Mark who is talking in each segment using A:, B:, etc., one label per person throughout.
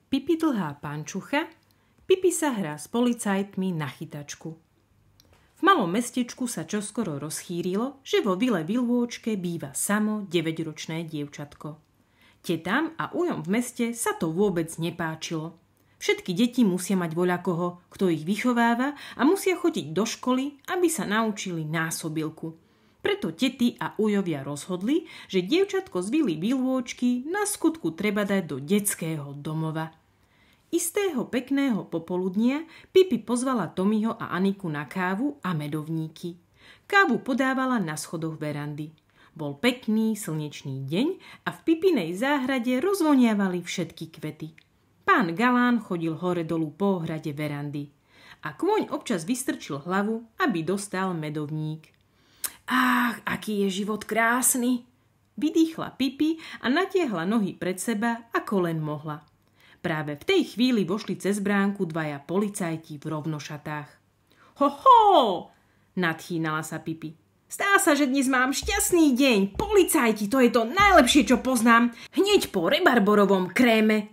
A: Pipi dlhá pančucha, Pipi sa hrá s policajtmi na chytačku. V malom mestečku sa čoskoro rozchýrilo, že vo vile Vilôčke býva samo 9-ročné dievčatko. Tetám a ujom v meste sa to vôbec nepáčilo. Všetky deti musia mať voľakoho, kto ich vychováva a musia chodiť do školy, aby sa naučili násobilku. Preto tety a ujovia rozhodli, že dievčatko z vily Vilôčky na skutku treba dať do detského domova. Istého pekného popoludnia Pipi pozvala Tomiho a Aniku na kávu a medovníky. Kávu podávala na schodoch verandy. Bol pekný slnečný deň a v Pipinej záhrade rozvoniavali všetky kvety. Pán Galán chodil hore dolu po ohrade verandy. A kôň občas vystrčil hlavu, aby dostal medovník. Ach, aký je život krásny! Vydýchla Pipi a natiahla nohy pred seba, ako len mohla. Práve v tej chvíli vošli cez bránku dvaja policajti v rovnošatách. Ho! Nadchýnala sa Pipi. Zdá sa, že dnes mám šťastný deň. Policajti, to je to najlepšie, čo poznám. Hneď po rebarborovom kréme.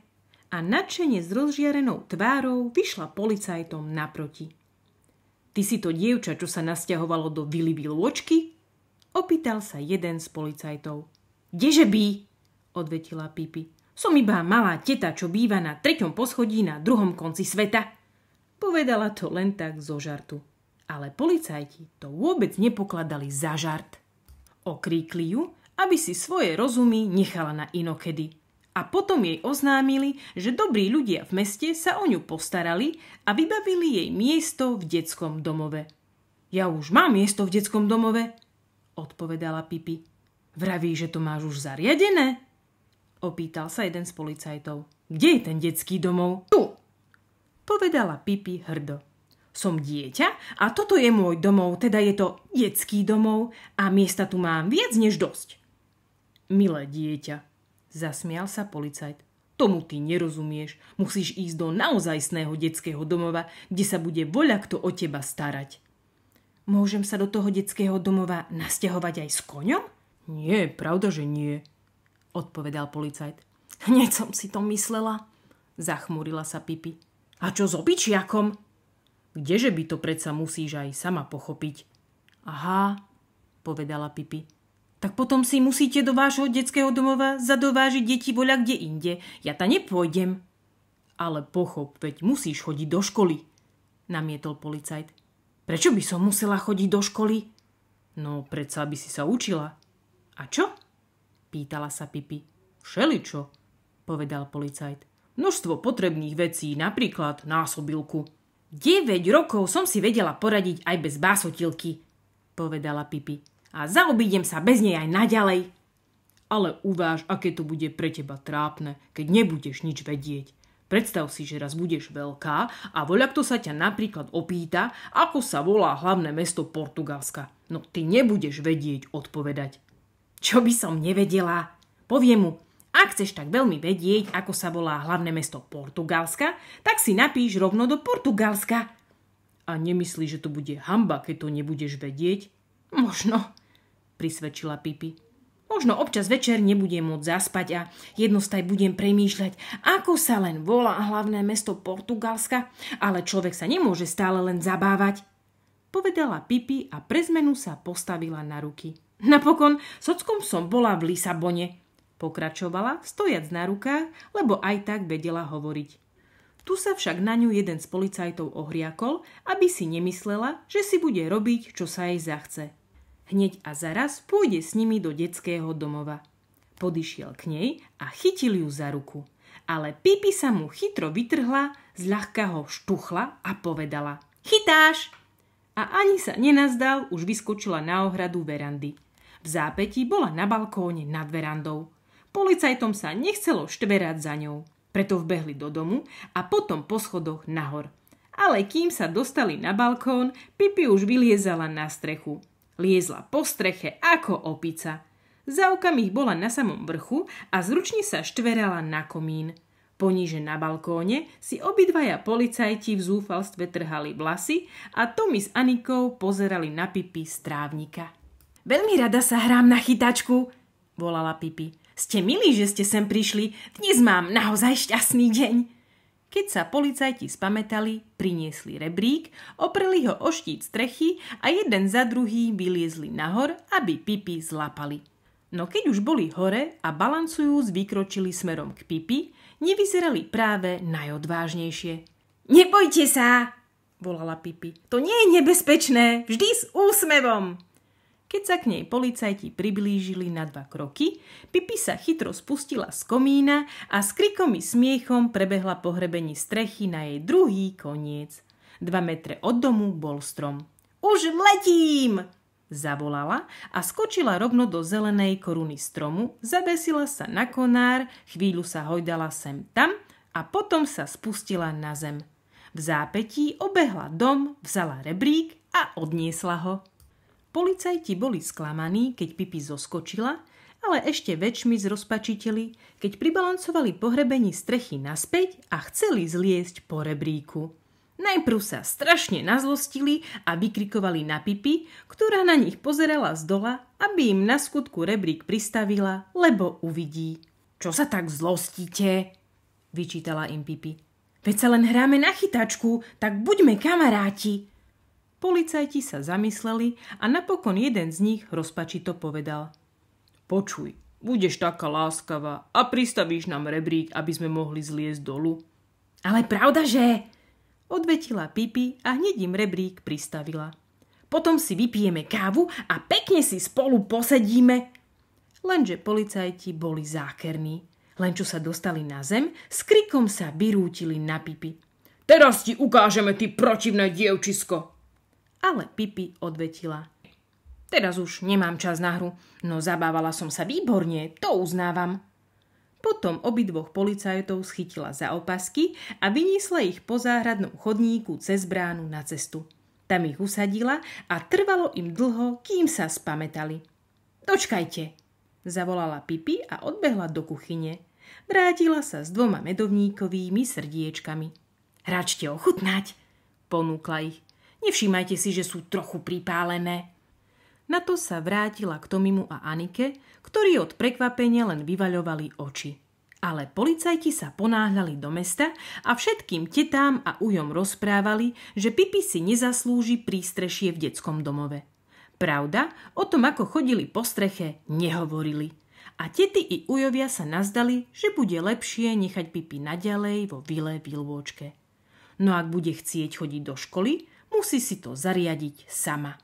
A: A nadšene s rozžiarenou tvárou vyšla policajtom naproti. Ty si to dievča, čo sa nasťahovalo do vily Vilôčky? Opýtal sa jeden z policajtov. Kdeže by? Odvetila Pipi. Som iba malá teta, čo býva na 3. poschodí na 2. konci sveta. Povedala to len tak zo žartu. Ale policajti to vôbec nepokladali za žart. Okríkli ju, aby si svoje rozumy nechala na inokedy. A potom jej oznámili, že dobrí ľudia v meste sa o ňu postarali a vybavili jej miesto v detskom domove. Ja už mám miesto v detskom domove, odpovedala Pipi. Vraví, že to máš už zariadené? Opýtal sa jeden z policajtov. Kde je ten detský domov? Tu, povedala Pipi hrdo. Som dieťa a toto je môj domov, teda je to detský domov a miesta tu mám viac než dosť. Milé dieťa, zasmial sa policajt. Tomu ty nerozumieš. Musíš ísť do naozajstného detského domova, kde sa bude voľakto o teba starať. Môžem sa do toho detského domova nasťahovať aj s koňom? Nie, pravda, že nie, odpovedal policajt. Hneď som si to myslela, zachmúrila sa Pipi. A čo s obyčiakom? Kdeže by to predsa musíš aj sama pochopiť? Aha, povedala Pipi. Tak potom si musíte do vášho detského domova zadovážiť deti voľa kde inde. Ja ta nepôjdem. Ale pochop, veď musíš chodiť do školy, namietol policajt. Prečo by som musela chodiť do školy? No, predsa by si sa učila. A čo? Pýtala sa Pipi. Všeličo, povedal policajt. Množstvo potrebných vecí, napríklad násobilku. 9 rokov som si vedela poradiť aj bez básotilky, povedala Pipi. A zaobídem sa bez nej aj naďalej. Ale uváž, aké to bude pre teba trápne, keď nebudeš nič vedieť. Predstav si, že raz budeš veľká a voľakto sa ťa napríklad opýta, ako sa volá hlavné mesto Portugalska. No ty nebudeš vedieť odpovedať. Čo by som nevedela? Poviem mu, ak chceš tak veľmi vedieť, ako sa volá hlavné mesto Portugalska, tak si napíš rovno do Portugalska. A nemyslíš, že to bude hanba, keď to nebudeš vedieť? Možno, prisvedčila Pipi. Možno občas večer nebudem môcť zaspať a jednostaj budem premýšľať, ako sa len volá hlavné mesto Portugalska, ale človek sa nemôže stále len zabávať. Povedala Pipi a pre zmenu sa postavila na ruky. Napokon sockom som bola v Lisabone, pokračovala, stojac na rukách, lebo aj tak vedela hovoriť. Tu sa však na ňu jeden z policajtov ohriakol, aby si nemyslela, že si bude robiť, čo sa jej zachce. Hneď a zaraz pôjde s nimi do detského domova. Podišiel k nej a chytil ju za ruku. Ale Pipi sa mu chytro vytrhla, zľahka ho štuchla a povedala: Chytáš! A ani sa nenazdal, už vyskočila na ohradu verandy. V zápätí bola na balkóne nad verandou. Policajtom sa nechcelo štverať za ňou. Preto vbehli do domu a potom po schodoch nahor. Ale kým sa dostali na balkón, Pipi už vyliezala na strechu. Liezla po streche ako opica. Za okamih bola na samom vrchu a zručne sa štverala na komín. Poníže na balkóne si obidvaja policajti v zúfalstve trhali vlasy a Tomi s Anikou pozerali na Pipi z trávnika. Veľmi rada sa hrám na chytačku, volala Pipi. Ste milí, že ste sem prišli. Dnes mám naozaj šťastný deň. Keď sa policajti spamätali, priniesli rebrík, opreli ho o štít strechy a jeden za druhým vyliezli nahor, aby Pipi zlapali. No keď už boli hore a balancujúc vykročili smerom k Pipi, nevyzerali práve najodvážnejšie. Nebojte sa, volala Pipi. To nie je nebezpečné, vždy s úsmevom. Keď sa k nej policajti priblížili na 2 kroky, Pipi sa chytro spustila z komína a s krikom i smiechom prebehla po hrebení strechy na jej druhý koniec. 2 metre od domu bol strom. Už letím! Zavolala a skočila rovno do zelenej koruny stromu, zabesila sa na konár, chvíľu sa hojdala sem tam a potom sa spustila na zem. V zápätí obehla dom, vzala rebrík a odniesla ho. Policajti boli sklamaní, keď Pipi zoskočila, ale ešte väčšmi zrozpačiteli, keď pribalancovali po hrebení strechy naspäť a chceli zliesť po rebríku. Najprv sa strašne nazlostili a vykrikovali na Pipi, ktorá na nich pozerala zdola, aby im na skutku rebrík pristavila, lebo uvidí. Čo sa tak zlostíte? Vyčítala im Pipi. Veď sa len hráme na chytačku, tak buďme kamaráti. Policajti sa zamysleli a napokon jeden z nich rozpačito povedal. Počuj, budeš taká láskavá a pristavíš nám rebrík, aby sme mohli zliezť dolu. Ale pravda, že? Odvetila Pipi a hneď im rebrík pristavila. Potom si vypijeme kávu a pekne si spolu posedíme. Lenže policajti boli zákerní. Len čo sa dostali na zem, s krikom sa vyrútili na Pipi. Teraz ti ukážeme, ty protivné dievčisko. Ale Pipi odvetila. Teraz už nemám čas na hru, no zabávala som sa výborne, to uznávam. Potom obidvoch policajtov schytila za opasky a vyniesla ich po záhradnom chodníku cez bránu na cestu. Tam ich usadila a trvalo im dlho, kým sa spamätali. Dočkajte, zavolala Pipi a odbehla do kuchyne. Vrátila sa s 2 medovníkovými srdiečkami. Hráčte ochutnať, ponúkla ich. Nevšímajte si, že sú trochu pripálené. Na to sa vrátila k Tomimu a Anike, ktorí od prekvapenia len vyvaľovali oči. Ale policajti sa ponáhľali do mesta a všetkým tetám a ujom rozprávali, že Pipi si nezaslúži prístrešie v detskom domove. Pravda, o tom, ako chodili po streche, nehovorili. A tety i ujovia sa nazdali, že bude lepšie nechať Pipi naďalej vo vile Vilôčke. No ak bude chcieť chodiť do školy, musí si to zariadiť sama.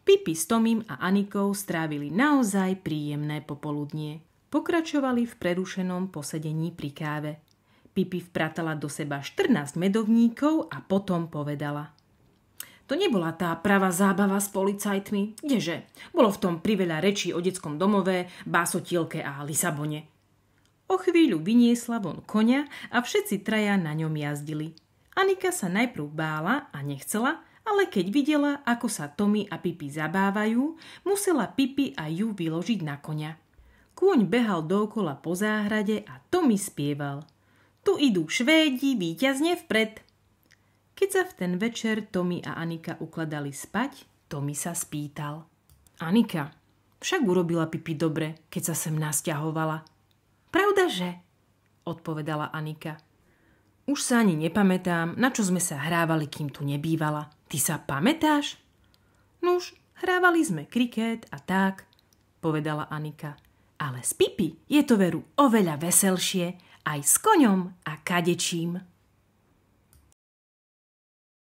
A: Pipi s Tomím a Anikou strávili naozaj príjemné popoludnie. Pokračovali v prerušenom posedení pri káve. Pipi vpratala do seba 14 medovníkov a potom povedala. To nebola tá pravá zábava s policajtmi, kdeže? Bolo v tom priveľa rečí o detskom domove, básotielke a Lisabone. O chvíľu vyniesla von koňa a všetci traja na ňom jazdili. Anika sa najprv bála a nechcela, ale keď videla, ako sa Tommy a Pipi zabávajú, musela Pipi a ju vyložiť na koňa. Kôň behal dookola po záhrade a Tommy spieval. Tu idú Švédi víťazne vpred. Keď sa v ten večer Tommy a Anika ukladali spať, Tommy sa spýtal. Anika, však urobila Pipi dobre, keď sa sem nasťahovala. Pravdaže? Odpovedala Anika. Už sa ani nepamätám, na čo sme sa hrávali, kým tu nebývala. Ty sa pamätáš? Nuž, hrávali sme kriket a tak, povedala Anika. Ale s Pipi je to veru oveľa veselšie, aj s koňom a kadečím.